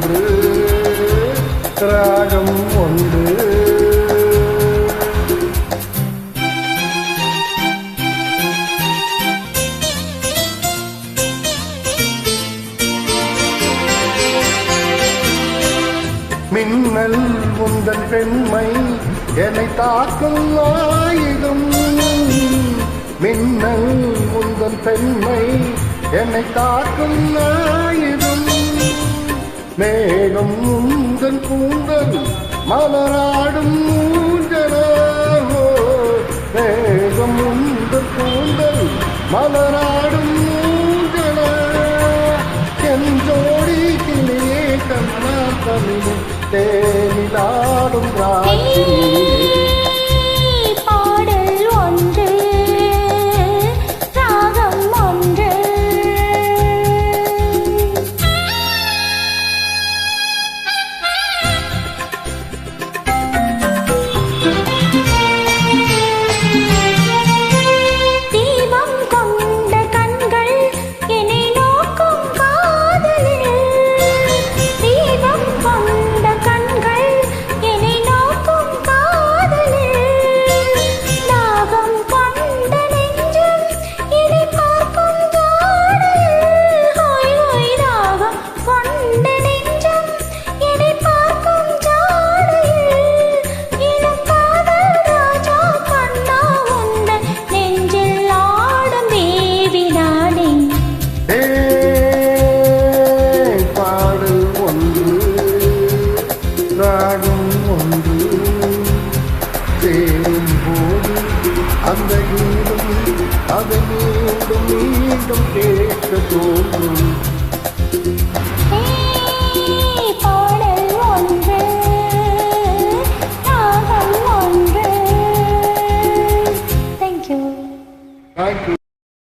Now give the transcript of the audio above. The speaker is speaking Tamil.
ஒன்று ராகம் ஒன்று. மின்னல் உந்தன் பெண்மை என்னை தாக்கும் ஆயுதம். மின்னல் உந்தன் பெண்மை என்னை தாக்கும் ஆயுதம். மேகம் உந்தன் கூந்தல் மலராடும் ஊஞ்சலாகோ. மேகம் உந்தன் கூந்தல் மலராடும் ஊஞ்சலா. என் ஜோடி கிளியே கண்ணா தமிழ் தேனிலாடும் ராட்சி.